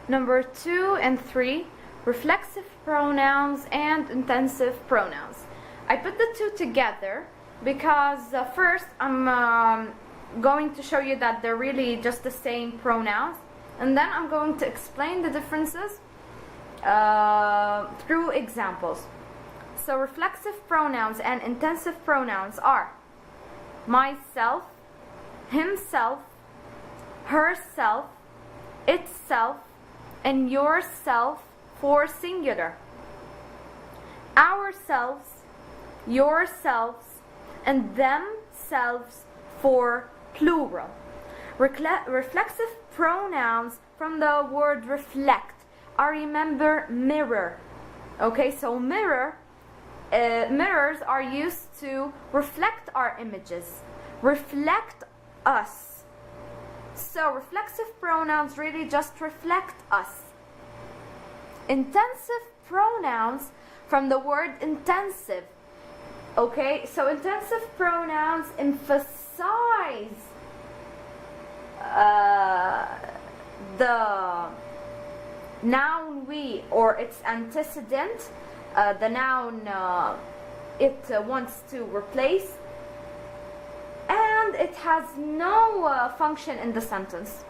Number 2 and 3, reflexive pronouns and intensive pronouns. I put the two together because first I'm going to show you that they're really just the same pronouns, and then I'm going to explain the differences through examples. So reflexive pronouns and intensive pronouns are myself, himself, herself, itself, and yourself for singular, ourselves, yourselves, and themselves for plural. Reflexive pronouns from the word reflect. I remember mirror. Okay, so mirrors are used to reflect our images, reflect us. So reflexive pronouns really just reflect us. Intensive pronouns from the word intensive. Okay, so intensive pronouns emphasize the noun we or its antecedent, the noun it wants to replace, and it has no function in the sentence.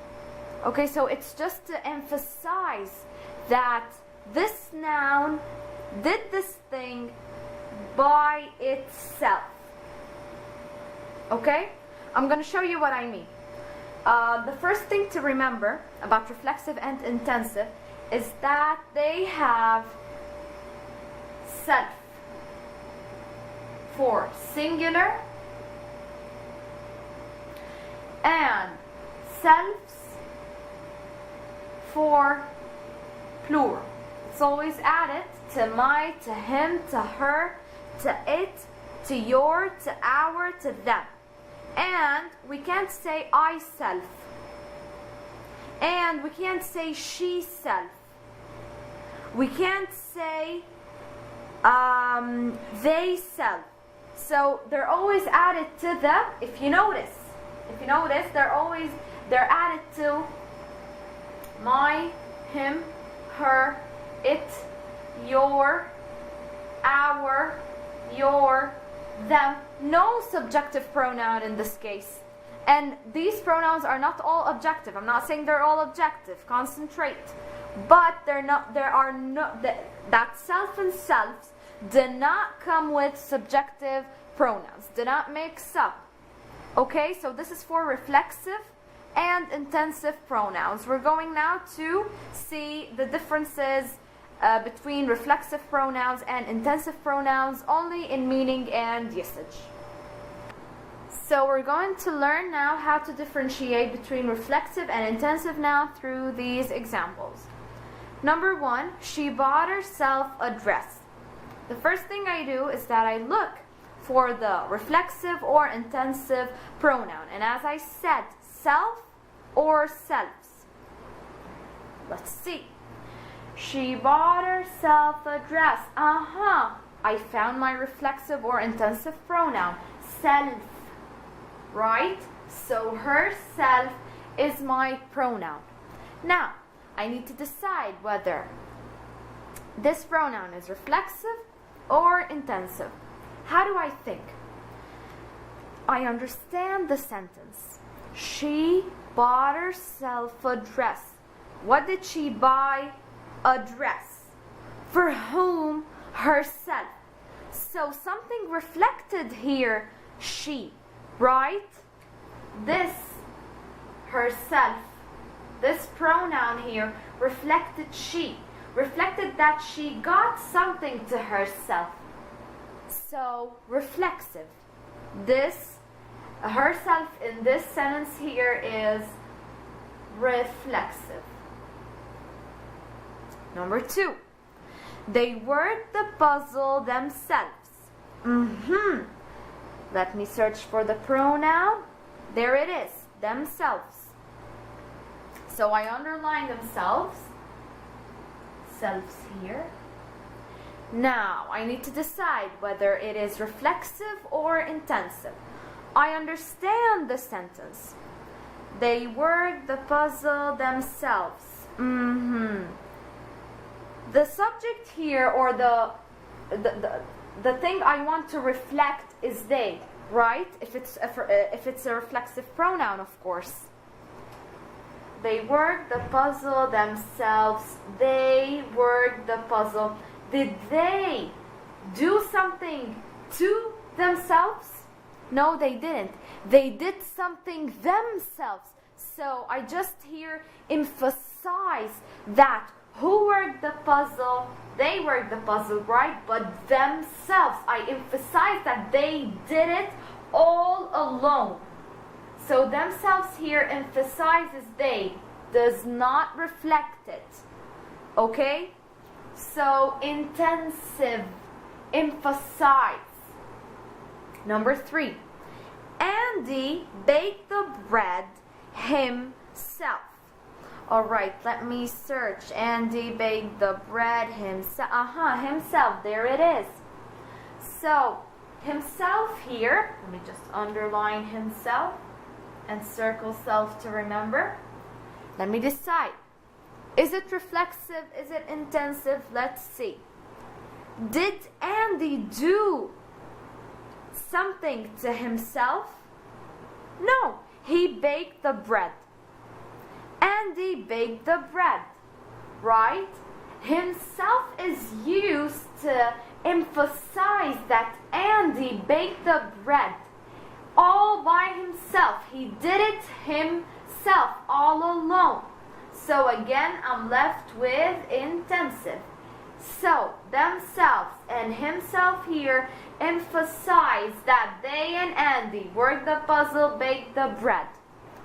Okay, so it's just to emphasize that this noun did this thing by itself. Okay, I'm going to show you what I mean. The first thing to remember about reflexive and intensive is that they have self for singular and selves for plural. It's always added to my, to him, to her, to it, to your, to our, to them. And we can't say I self. And we can't say she self. We can't say they self. So they're always added to the, if you notice, they're added to my, him, her, it, your, our, your, them. No subjective pronoun in this case. And these pronouns are not all objective. I'm not saying they're all objective. Concentrate. But that self and selves do not come with subjective pronouns. Do not mix up. Okay, so this is for reflexive and intensive pronouns. We're going now to see the differences between reflexive pronouns and intensive pronouns only in meaning and usage. So we're going to learn now how to differentiate between reflexive and intensive now through these examples. Number 1, she bought herself a dress. The first thing I do is that I look for the reflexive or intensive pronoun. And as I said, self or selves. Let's see. She bought herself a dress. I found my reflexive or intensive pronoun. Self. Right? So herself is my pronoun. Now, I need to decide whether this pronoun is reflexive or intensive. How do I think? I understand the sentence. She bought herself a dress. What did she buy? A dress. For whom? Herself. So something reflected here, she, right? This, herself, this pronoun here reflected she, reflected that she got something to herself. So reflexive. This, herself in this sentence here is reflexive. Number 2, they worked the puzzle themselves. Let me search for the pronoun. There it is, themselves. So I underline themselves, selves here. Now I need to decide whether it is reflexive or intensive. I understand the sentence. They worked the puzzle themselves. The subject here, or the thing I want to reflect is they, right? If it's a reflexive pronoun, of course. They work the puzzle themselves. They work the puzzle. Did they do something to themselves? No, they didn't. They did something themselves. So I just here emphasize that who worked the puzzle? They worked the puzzle, right? But themselves. I emphasize that they did it all alone. So themselves here emphasizes they, does not reflect it. Okay? So intensive, emphasize. Number 3. Andy baked the bread himself. Alright, let me search. Andy baked the bread himself. Himself. There it is. So, himself here, let me just underline himself and circle self to remember. Let me decide. Is it reflexive? Is it intensive? Let's see. Did Andy do something to himself? No, he baked the bread. Andy baked the bread, right? Himself is used to emphasize that Andy baked the bread all by himself. He did it himself, all alone. So again, I'm left with intensive. So, themselves and himself here emphasize that they and Andy worked the puzzle, baked the bread.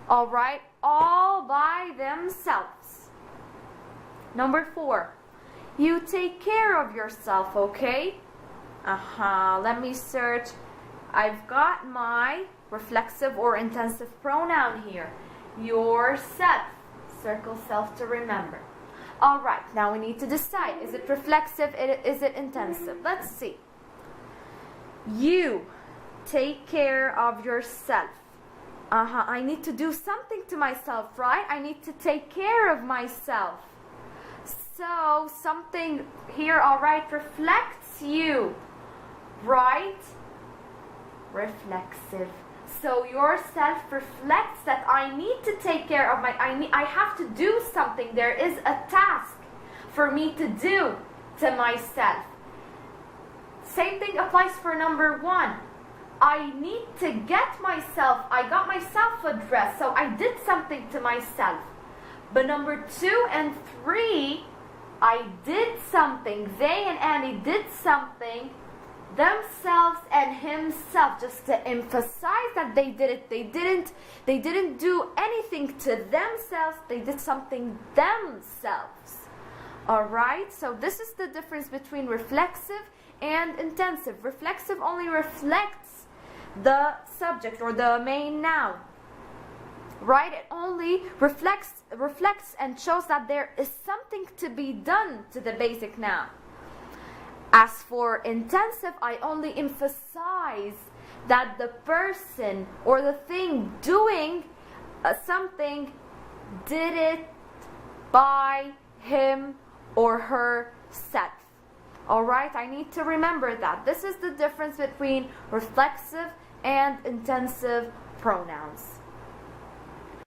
Alright, all by themselves. Number 4. You take care of yourself, okay? Let me search. I've got my reflexive or intensive pronoun here. Yourself. Circle self to remember. Alright, now we need to decide. Is it reflexive? Is it intensive? Let's see. You take care of yourself. I need to do something to myself, right? I need to take care of myself. So, something here, alright, reflects you, right? Reflexive. So yourself reflects that I need to take care of I have to do something. There is a task for me to do to myself. Same thing applies for number 1. I need to get myself, I got myself a dress, so I did something to myself. But number 2 and 3, I did something. They and Annie did something themselves and himself, just to emphasize that they did it. They didn't do anything to themselves. They did something themselves. Alright, so this is the difference between reflexive and intensive. Reflexive only reflects the subject or the main noun. Right? It only reflects and shows that there is something to be done to the basic noun. As for intensive, I only emphasize that the person or the thing doing something did it by him or herself. Alright, I need to remember that. This is the difference between reflexive and intensive pronouns.